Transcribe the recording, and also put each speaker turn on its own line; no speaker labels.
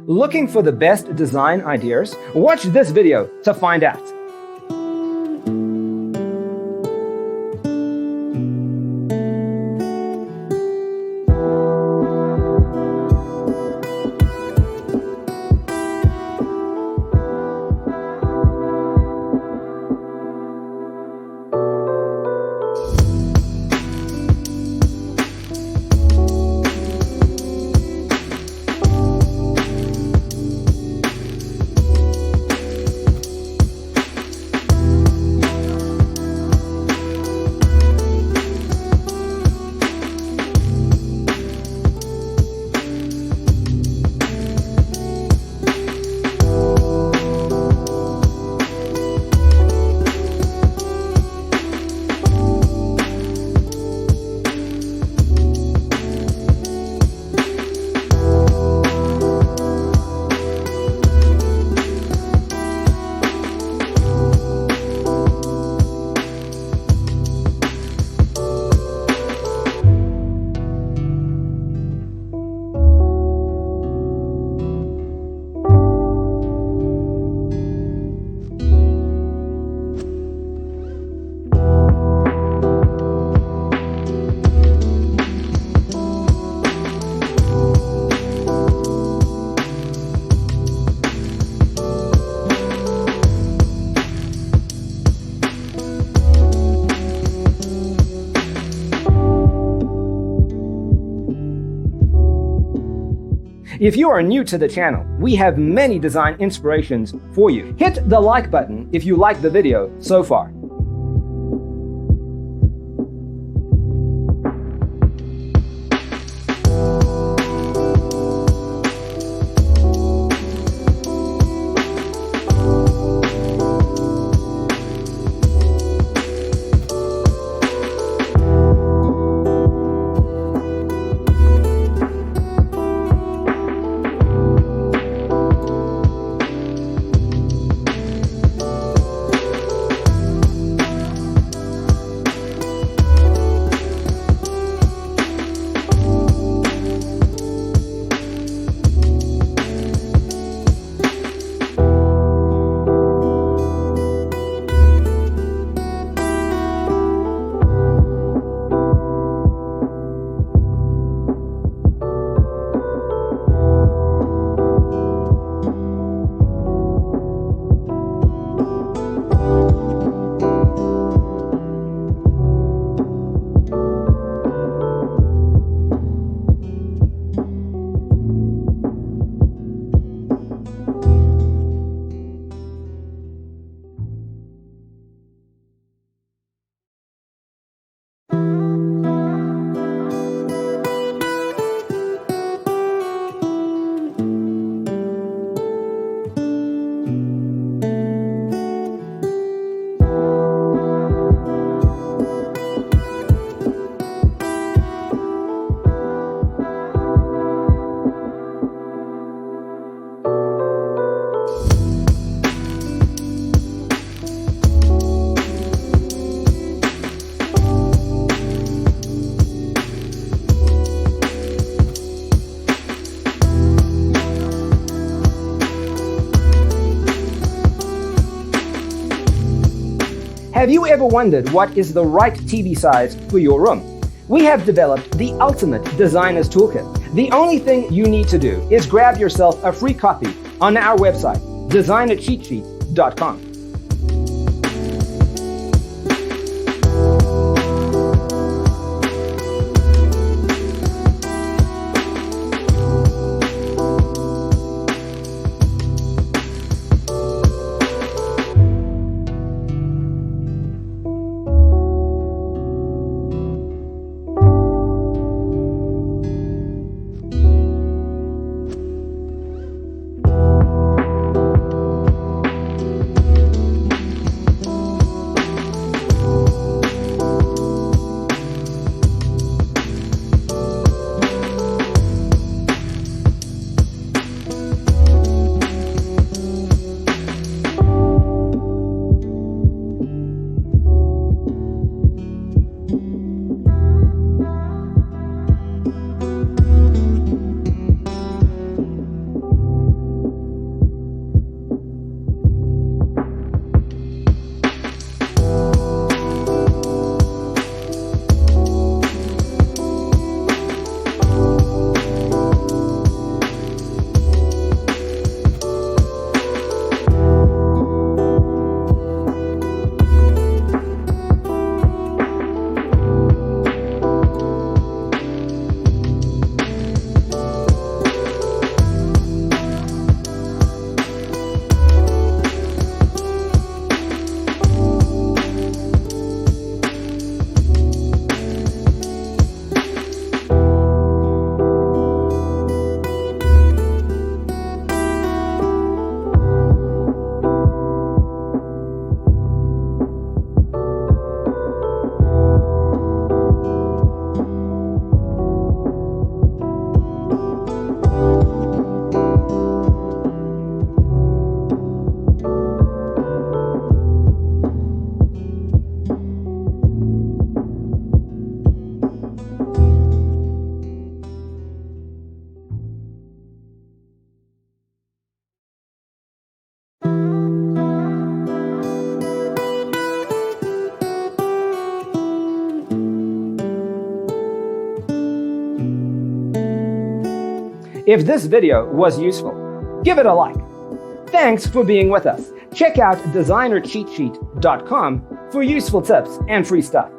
Looking for the best design ideas? Watch this video to find out. If you are new to the channel, we have many design inspirations for you. Hit the like button if you like the video so far. Have you ever wondered what is the right TV size for your room? We have developed the ultimate designer's toolkit. The only thing you need to do is grab yourself a free copy on our website, designercheatsheet.com. If this video was useful, give it a like. Thanks for being with us. Check out designercheatsheet.com for useful tips and free stuff.